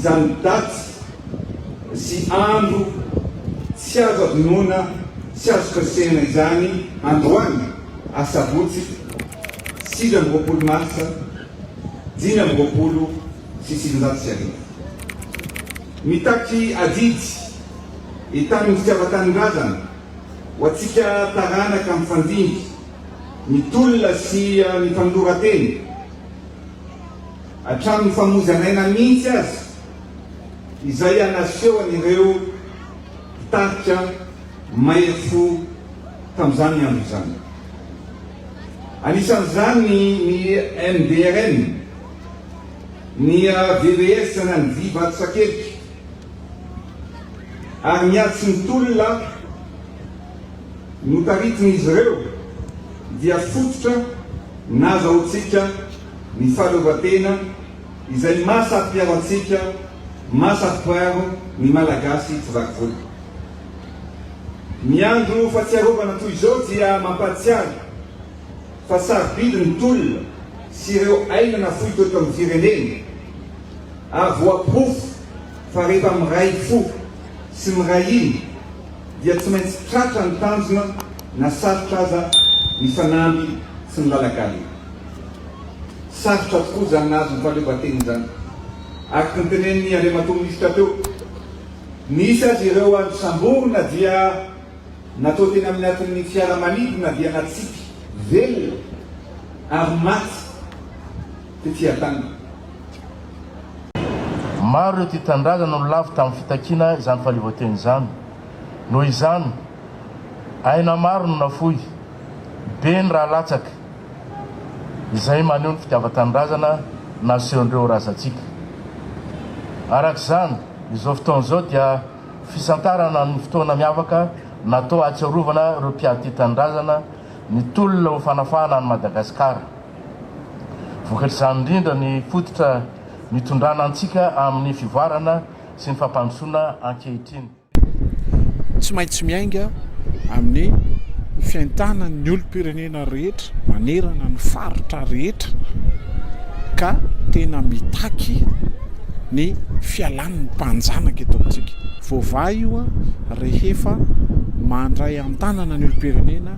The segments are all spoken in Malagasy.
izany daty sy andro tsy azo adonona tsy azo kasena izany androany asabotsy 6 marsa 5 sy 700 mitaky adidy itamin'ny fitiavan-tanindrazana ho atsika taranaka amin'ny fandingy ny tolona sy ny fanolora-teny hatramin'ny famozanaina mihitsy azy izay anasehoan'ireo mpitarika mahery-fo tamin'izany ny andro izany. Anisan'izany ny MDRN, ny VVS na ny Viva Sakelika, ary miatsy ny tolona notaritin'izy ireo dia fototra nazahoantsika ny fahaleovan-tena izay mahasafiaro-antsika mahasafiaro ny malagasy tsy vakivoly. Ny andro fahatsiarovana toy izao dia mampahatsiaro fa sarobidiny tolona sy ireo ainana fohy teto amin'ny firenena ary voaporofo fa rehefa miray fo sy miray iny dia tsy maintsy tratra ny tanjona na sarotra aza ny fanamby sy ny lalak'alina. Sarotra tokoa zany nazo ny fahaleovan-tena zany. Araka ny tenen'ny Andriamatoa Minisitra teo, nisy azy ireo andro samborona dia natao tena amin'ny atin'ny fiaramanidina dia natsiky velona ary maty tetỳ an-tany. Maro ireo tia-tandrazana no lavo tamin'ny fitakiana izany fahaleovan-tena izany. Noho izany, aina maro no nafoy, be ny raha latsaka izay maneho ny fitiavan-tandrazana nasehon'ireo razantsika. Arak'izany, izao fotoana izao dia fisantarana ny fotoana miavaka natao ahatsiarovana ireo mpiady tia-tandrazana ny tolona ho fanafahana ny Madagasikara. Vokatr'izany indrindra ny fototra nitondrana antsika amin'ny fivoarana sy ny fampandrosoana ankehitriny. Tsy maintsy miainga amin'ny fiantanan'ny olom-pirenena rehetra manerana ny faritra rehetra ka tena mitaky ny fialan'ny mpanjanaka eto amintsika. Vaovay io rehefa mandray an-tanana ny olom-pirenena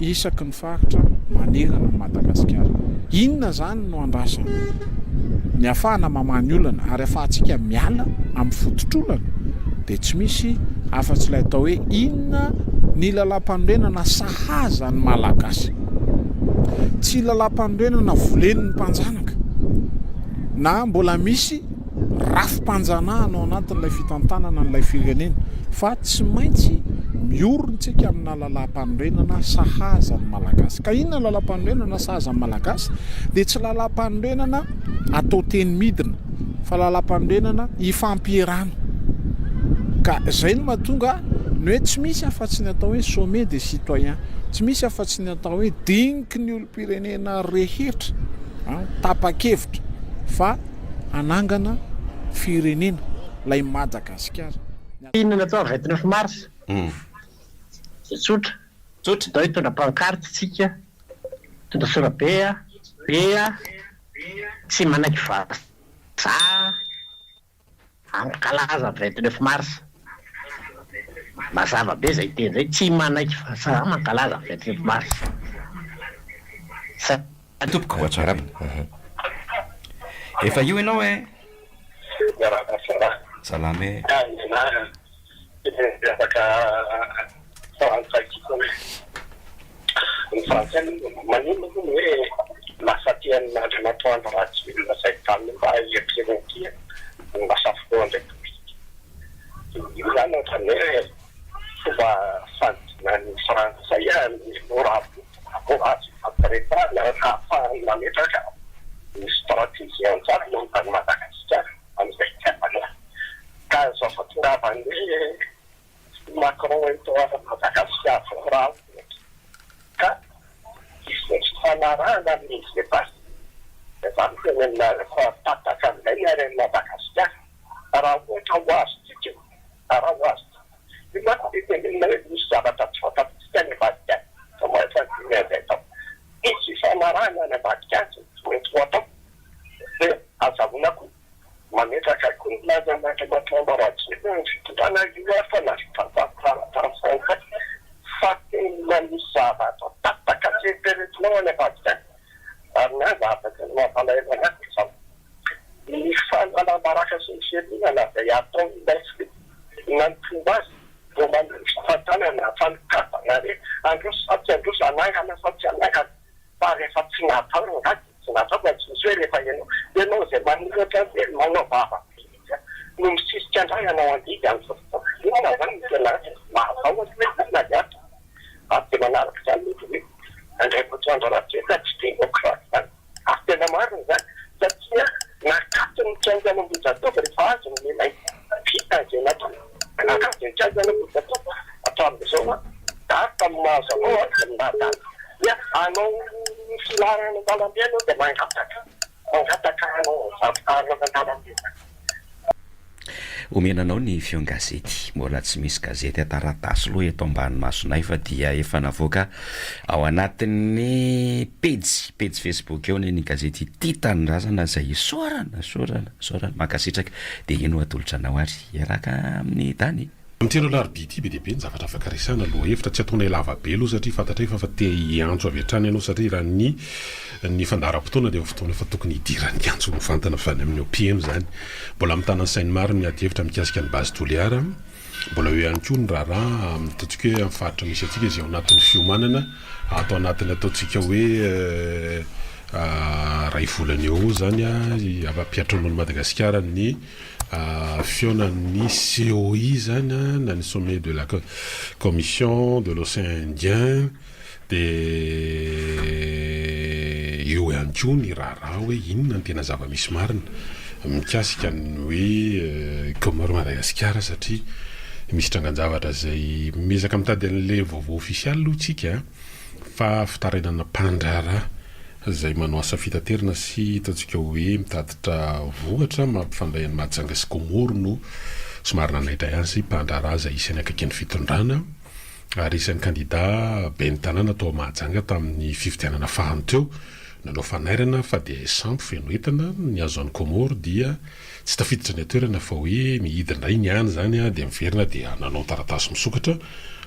isaky ny faritra manerana ny Madagasikara. Inona zany no andrasana? Ny ahafahana mamany olana ary ahafahantsika miala amin'ny fototr'olana dia tsy misy afa-tsy ilay atao hoe inona ny lalam-pandrenana sahaza ny malagasy. Tsy lalam-pandrenana volen'ny mpanjanaka na mbola misy rafim-panjanahana ao anatin'ilay fitantanana n'ilay firenena, fa tsy maintsy mioronsika amina lalam-pandrenana sahaza ny malagasy. Ka inona lalam-pandrenana sahaza ny malagasy? Dia tsy lalam-pandrenana atao teny midina fa lalam-pandrenana ifampierana. Ka izay no mahatonga ny hoe tsy misy afa-tsy ny atao hoe sommet des citoyens, tsy misy afa-tsy ny atao hoe diniky ny olom-pirenena rehetra tapa-kevitra fa anangana firenena lay Madagasikara. Inona natao 29 mars? Tsotra. Tao hitondra pancarte tsika, hitondra sorabea, bea, tsy manaiky vasa ankalaza 29 mars. Mazava be zay teny zay, tsy manaiky vasa mankalaza 29 mars. Tompoko voatsarana. Efa io ianao e? Salama e. Ny Frantsay manino hoe lasa tian'ny Andriamatoa raha tsy milina zay taminy mba hiampireny ny masafokoa ndraiky io zany ohatrany hoe fomba fandinan'ny Frantsay morazy fampiretana ahafahany mametraka ny stratégie antsara mombany Madagasikara amin'izay tiavana. Ka zao fa tongavany hoe Macron eto Madagasikara raha ka isy fanarahana amin'izy rehefa zany tenena rehefa tataka amin'ilay ny aren'ny Madagasikara raha ohatra ho azy tsika raha ho azy io manko dia tenenina hoe misy zavatra tsy fantatsika ny Vatikany fa maefa nizay tao isy fanarahana ny Vatikany tsy mety ho atao dia azahoana koa mametraka konina omenanao ny fion gazety mbola tsy misy gazety ataratasy loha eto ambany masonay fa dia efa navoaka ao anatin'ny page Facebook eo ny gazety Tia Tanindrazana zay sorana makasitraka dia ino atolotra anao ary iaraka amin'ny tany Miteno larbidy be deabe ny zavatra afaka resana aloha hevitra tsy ataonay lava be aloha satria fantatra fa te hiantso avy hatrany ianao satria raha ny fandaharam-potoana dia fotoana efa tokony hidiran'ny antso mifantana fa any amin'ny OPM zany mbola mitana ny sainy maro miady hevitra mikasika ny base toliara mbola eo ihany koa ny raharaha ataontsika hoe amin'ny faritra misy atsika izy ao anatin'ny fiomanana atao anatiny ataontsika hoe ray volana eo zany ampiatran'olo Madagasikara ny fionnan'ny COI zany na ny sommet de la commission de l'océan Indien de eo ihany koa ny raharaha hoe inona ny tena zava-misy marina mikasika ny hoe Comore Madagasikara satria misy trangan-javatra zay mezaka mitady an'le vaovao ofisialy aloha tsika fa fitarenana mpandraharaha zay manao asa fitaterana sy ataontsika hoe mitaditra vohatra mampifandray any Mahajanga sy Comore no somary nanaitra ihany sy mpandraharaha zay isany akaiky ny fitondrana ary isan'ny kandida ben'ny tanàna atao Mahajanga tamin'ny fifidianana fahany teo nanao fanairana fa dia sampo feno entana ny azo an'ny Comore dia tsy tafiditra ny atoerana fa hoe mihidindray ny any zany dia miverina dia nanao taratasy misokatra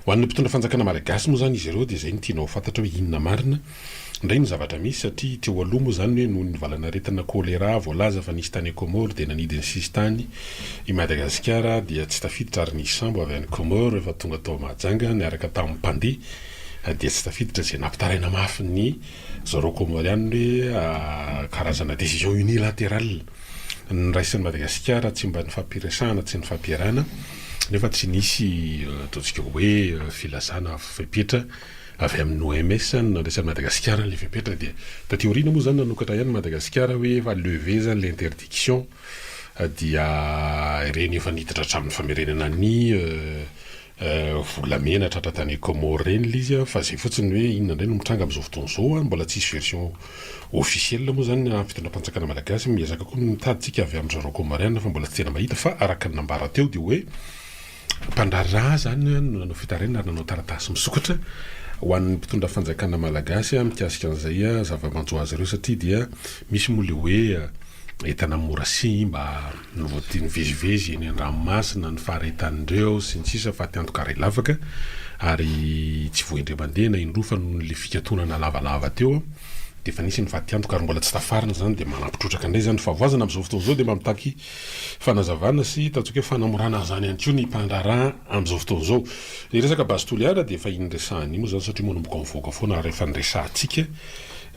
ho an'ny mpitondra fanjakana malagasy moa zany izy ireo dia zay ny tianao fantatra hoe inona marina ndray ny zavatra misy satria teo aloha moa zany hoe noho ny valanaretana kolera voalaza fa nisy tany Comore dia nanidy ny sisy tany i Madagasikara dia tsy tafiditra ary nisy sambo avy any Comore rehefa tonga tao Mahajanga niaraka tamin'ny mpandeha dia tsy tafiditra zay nampitaraina mafy ny zareo Comoriany hoe karazana décision unilatérale ny raisin'ny Madagasikara tsy mba ny fampiresahana tsy ny fampiarana nefa tsy nisy ataontsika hoe filazana fepetra avy amin'ny OMS nandraisan'ny Madagasikara le fepetra dia taty aoriana moa zany nanokatra ihany Madagasikara hoe efa levé zany l'interdiction dia ireny efa niditra hatramin'ny famerenana ny volamena tratra tany Comore reny le izy fa zay fotsiny hoe inona indray no mitranga amin'izao fotoana izao mbola tsisy version officielle moa zany fitondram-panjakana malagasy miezaka koa mitaditsika avy amin'ny zareo Comoriana fa mbola tsy tena mahita fa araka ny nambara teo dia hoe mpandraharaha zany nanao fitarenana ary nanao taratasy misokatra ho an'ny mpitondra fanjakana malagasy mikasika an'izay zava-manjo azy ireo satria dia misy moa le hoe entana morasi mba novoatiny vezivezy eny an-dranomasina ny faharetan'ireo sy ny sisa fa tiantoka lavaka ary tsy voendre mandeha na indroa fa noho le fikatonana lavalava teo dia fa nisy ny fatiantoka ary mbola tsy tafarina zany dia manampitrotraka indray zany fa voazana amin'izao fotoana izao dia mba mitaky fanazavana sy tantsika hoe fanamorana zany ihany koa ny mpandraharaha amin'izao fotoana izao ny resaka base toliara dia efa inresahany moa zany satria moa nomboka mivoaka foana rehefa nyresahantsika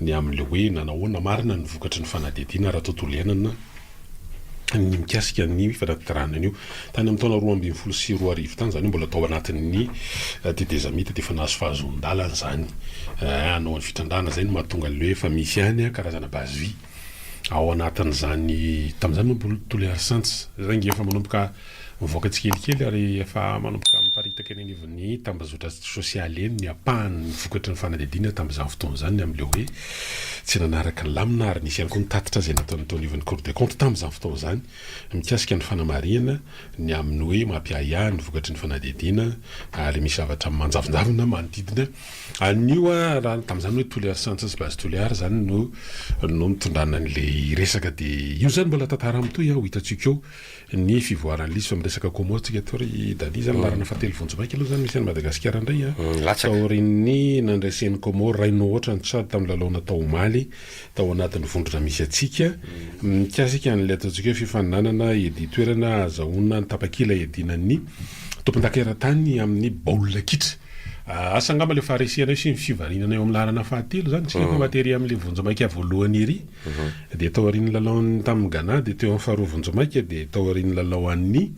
ny amin'le hoe nanahoana marina ny vokatry ny fanadihadiana raha tontolo iainana ny mikasika ny fanatirana an'io tany amin'ny taona 2024 tany zany mbola tao anatin'ny tetezamita dia efa nahazo fahazon-dalana zany anao ny fitrandrana zay no mahatonga le efa misy ihany karazana base vie ao anatin'izany tamin'izany mbola toliara santsy zany efa manomboka mivoaka tsikelikely ary efa manomboka miparitaka napetraka eny anivon'ny tambazotra sosialy eny ny apahany vokatry ny fanadidina tamin'izany fotoana zany amin'le hoe tsy nanaraka ny lamina ary nisy ihany koa nitatitra zay nataony tao anivon'ny cour des comptes tamin'izany fotoana zany mikasika ny fanamarihana ny amin'ny hoe mampiahiahy ny vokatry ny fanadidina ary misy zavatra manjavonjavona manodidina anio raha tamin'izany hoe toliary santsas base toliary zany no mitondrana n'le resaka de io zany mbola tantara amitoy ho hitatsika eo ny fivoaran'ny lisy fa miresaka komotsika tory dani zany larana fatelo vonjomaiky aloha zany misy any Madagasikara indray taorin'ny nandraisen'ny Komoro raino ohatra ny tsady tamin'ny lalao natao omaly tao anatin'ny vondrona misy atsika mikasika n'le ataontsika hoe fifaninanana edy toerana azahoana ny tapakila edinan'ny tompon-dakeran-tany amin'ny baolina kitra asa angamba le farisiana sy ny fivarinana eo amin'ny larana fahatelo zany tsy fa matery amin'le vonjomaiky voalohany ery de tao aorian'ny lalao tamin'ny Ghana de teo amin'ny faharoa vonjomaiky de tao aorian'ny lalao an'ny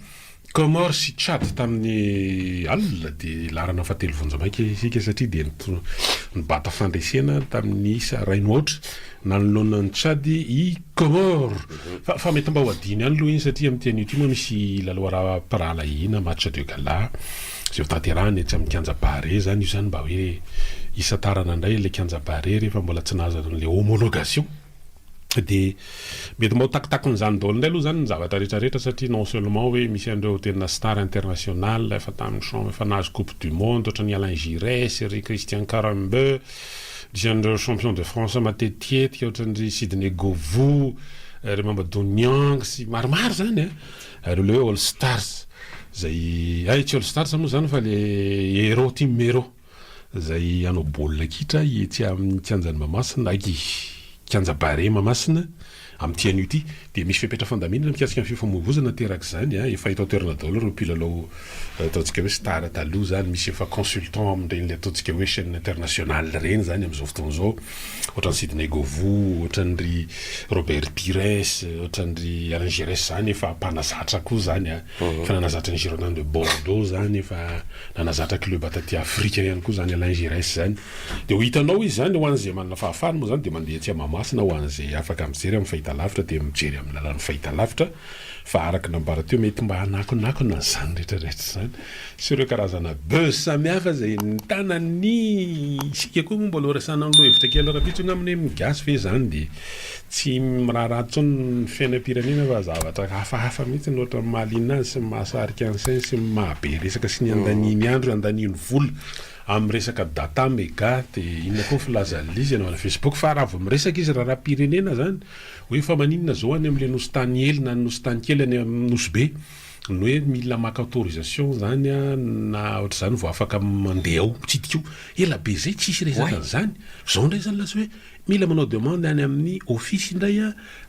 Comore sy Tchad tamin'ny alina de larana fahatelo vonjomaiky isika satria de nibata fandresena tamin'ny isa raino ohatra nanoloana ny Tchad i Comore fa mety mba ho adiny any aloha iny satria amin'ny teny ity moa misy lalao ara-parala ina match de gala zay tanterahany etsy amin'ny Kianja Bare zany io zany mba hoe isatarana indray le Kianja Bare rehefa mbola tsy nahazo an'le homologation de mety mba ho takitakon'izany daholo indray aloha zany ny zavatra rehetrarehetra satria non seulement hoe misy an'ireo tena star international efa tamin'ny champ efa nahazo coupe du monde ohatra ny Alain Giresse ry Christian Carambeu misy an'ireo champion de France matetitetika ohatra ny Sidney Govou ry Mamadou Niang sy maromaro zany ary le All Stars zay tsy All Stars moa zany fa le héros team héros zay anao baolina kitra etsy amin'ny Kianjan'ny Mahamasina aky Kianja Bare Mahamasina amin'ny tian'io ity de misy fepetra fandaminana mikasika ny fifamoivoizana teraka zany efa hita toerana daholo ireo mpilalao ataontsika hoe star taloha zany misy efa consultant amin'ireny le ataontsika hoe chaîne internationale reny zany amin'izao fotoana zao ohatra ny Sidney Govou ohatra ny Robert Pires ohatra ny Alain Giresse zany efa mpanazatra koa zany fa nanazatra ny Girondins de Bordeaux zany efa nanazatra club ataty Afrika ihany koa zany Alain Giresse zany de ho hitanao izy zany ho an'izay manana fahafahany moa zany de mandeha tsy Mahamasina ho an'izay afaka mijery amin'ny fahita lavitra de mijery amin'ny lalàn'ny fahita lavitra fa araka nambara teo mety mba hanakonakona zany rehetrarehetra zany sy ireo karazana bus samihafa zay nitanany sika koa moa mbola resana amin'lo hevitra kely rapitsony amin'ny migasy ve zany de tsy miraharaha tsony ny fiainam-pirenena fa zavatra hafahafa mihitsy ny ohatra mahaliana azy sy mahasarika an'sainy sy mahabe resaka sy ny andaniny andro andaniny vola amin'ny resaka data méga de inona koa filaza lizy anao ana Facebook fa raha vao miresaka izy raha-pirenena zany hoe fa maninona zao any amin'le nosy tany ely na nosy tany kely any amin'ny nosy be no hoe mila maka autorisation zany na ohatra zany vao afaka mandeha ao mitsidika io ela be zay tsisy resaka zany zao ndray zany lasa hoe mila manao demande any amin'ny office indray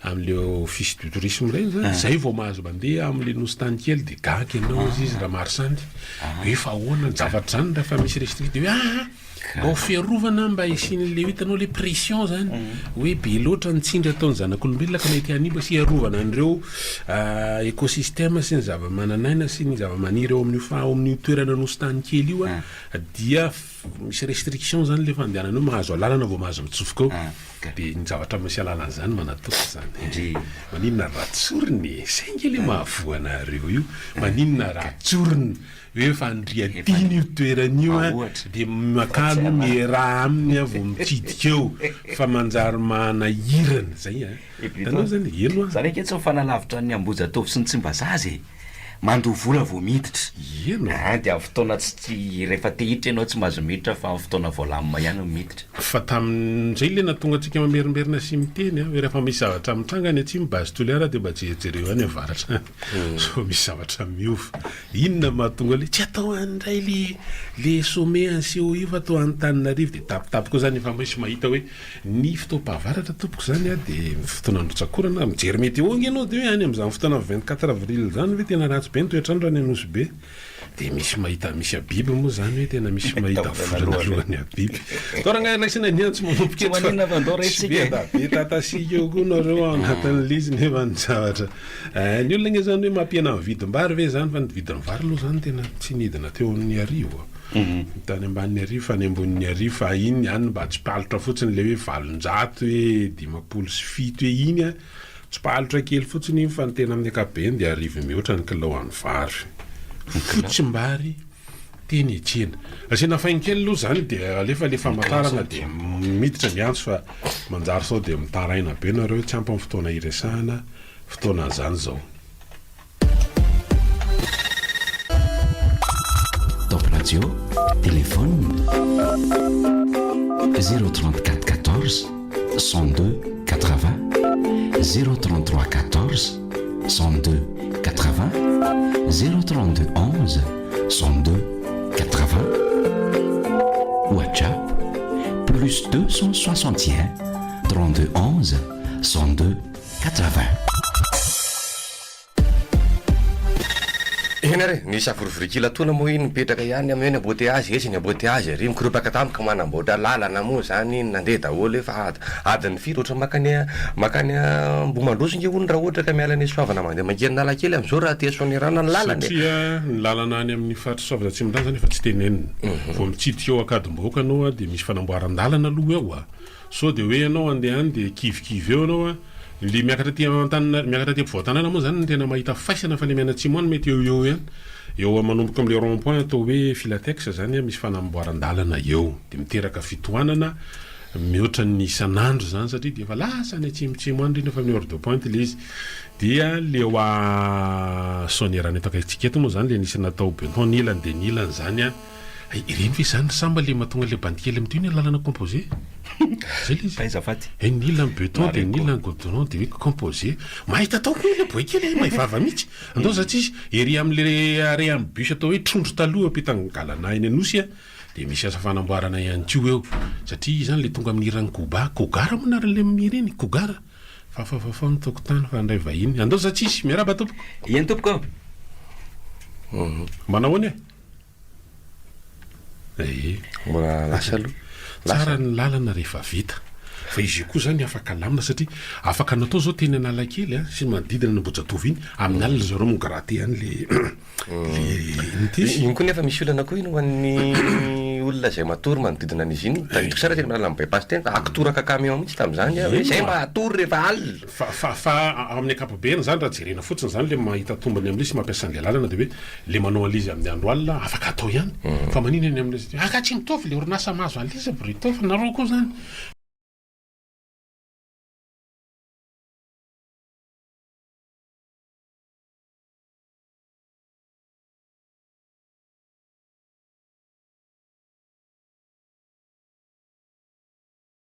amin'le office du tourisme reny zany zay vao mahazo mandeha amin'le nosy tany kely de gaky ianao izy raha marisandy hoe fa ahoana ny zavatra zany rehefa misy restrict de hoe mba ho fiarovana mba isin'le hitanao le pression zany hoe be loatra nitsindry ataony zanak'olombelona ka mety hanimba sy hiarovana an'ireo écosystème sy ny zava-mananaina sy ny zava-maniry eo amin'io toerana nosy tany kely io dia misy restriction zany le fandehanana io mahazo alalana vao mahazo mitsofoka ao de ny zavatra misy alalana zany manatoko zany maninona ratsoriny saingy le mahavoanareo io maninona ratsoriny hoe fa andriadiny io toeran'io de makalo ny raha aminy vao mitsidika eo fa manjary manahirana zay tanao zany eno zany ake tsy mifanalavitra ny Ambohijatovo sy ny Tsimbazazy mandovola vao miditra eno de amin'ny fotoana tsy rehefa tehitra ianao tsy mahazo miditra fa amin'ny fotoana voalamina ihany miditra fa tamin'izay le natonga antsika mamerimberina sy miteny hoe rehefa misy zavatra mitrangany atsy mibase toliara de mba jejereo any avaratra so misy zavatra miova inona mahatonga le tsy atao andray le sommet anseho io fa atao Antananarivo de tapitapy koa zany efa misy mahita hoe ny fotoam-pahavaratra tompoko zany de fotoana androtsakorana mijery météo ianao de hoe any amin'izany fotoana 24 avril zany hoe tena ratsy be ny toetrandro any Anosy be de misy mahita misy abiby moa zany hoe tena misy mahita volanalohan'ny abiby toranga laisina ny antsy manompoka be tatasika eo koa nareo anatin'lizy nefa ny zavatra ny olona gne zany hoe mampiana ny vidim-bary ve zany fa ny vidin'ny vary aloha zany tena tsy nidina teo amin'ny arivo tany amban'ny arivo fa ny ambonin'ny arivo fa iny any mba tsy palitra fotsiny le hoe 700 hoe 500 sy 7 hoe iny tsy palitra kely fotsiny iny fa ny tena amin'ny akabeny de arivo mihoatra ny kilao an'ny vary fotsim-bary teny etsena asiana fainkely aloha zany dia alefa le famantarana dia miditra miantso fa manjary sao dia mitaraina be nareo tsy ampy amin'ny fotoana iresahana fotoanan'izany zao. Top Radio, téléphone 034 14 102 80 033 14 102 80 032 11 102 80 WhatsApp plus 261 32 11 102 80. Enare nisy aforovorikila tona moa iny mipetraka ihany amin'ny embouteillage esy ny embouteillage ry mikoropaka tampoka manamboatra lalana moa zany nandeha daholo efa adiny firy ohatra makany Mbomandroso nge ony raha ohatra ka miala ny soavana mandeha mangeny nalakely am'izao raha tia soanirana ny lalana satria ny lalana any amin'ny faritra soavana tsy mindra zany efa tsy tenenina vo mitsidika eo akadimboka anao dia misy fanamboaran-dalana aloha eo so dia hoe anao andeha any dia kivikivy eo anao le miakatra ty ampovoan-tanàna moa zany tena mahita faisana fa le mianatsimo any mety eo ihany eo manomboka am'le rond point atao hoe filatex zany misy fanamboaran-dalana eo dia miteraka fitohanana mihoatra ny isan'andro zany satria dia efa lasa ny atsimotsimo any reny efa amin'ny heure de pointe le izy dia le oa sonierany eto akaitsika eto moa zany le nisy natao beton nilany dia nilany zany ireny ve zany samba le mahatonga le bandikely amty ny lalana composé zay le izy nilany beton dia nilany goudron dia hoe composé mahita atao koa le boekely mahivava mihitsy andao satria ery am'le are amin'ny bus atao hoe trondro taloha apitany galana eny anosy dia misy asa fanamboarana ihany ko eo satria zany le tonga amin'ny irany kogara moa narale mireny kogara fafafafa mitokotany fa andray vahiny andao satria miaraba tompoko eny tompoko manao any mbola lasa aloha tsara ny lalana rehefa vita fa izy koa zany afaka lamina satria afaka natao zao teny analakely sy manodidina ny Ambohijatovo iny amin'ny alina zareo mongaraté any iny koa nefa misy olana koa iny ho an'ny olona zay matory manodidina an'izy iny tadidiko sara teny miala bypass teny akitoraka camion mihitsy tam'izany hoe zay matory rehefa alina fa amin'ny ankapobeny zany raha jerena fotsiny zany le mahita tombony amin'le sy mampiasa an'le lalana dia hoe le manao an'izy amin'ny andro alina afaka atao ihany fa manina eny amin'le aka tsy mitovy le orinasa mahazo an'izy Brito fa nareo koa zany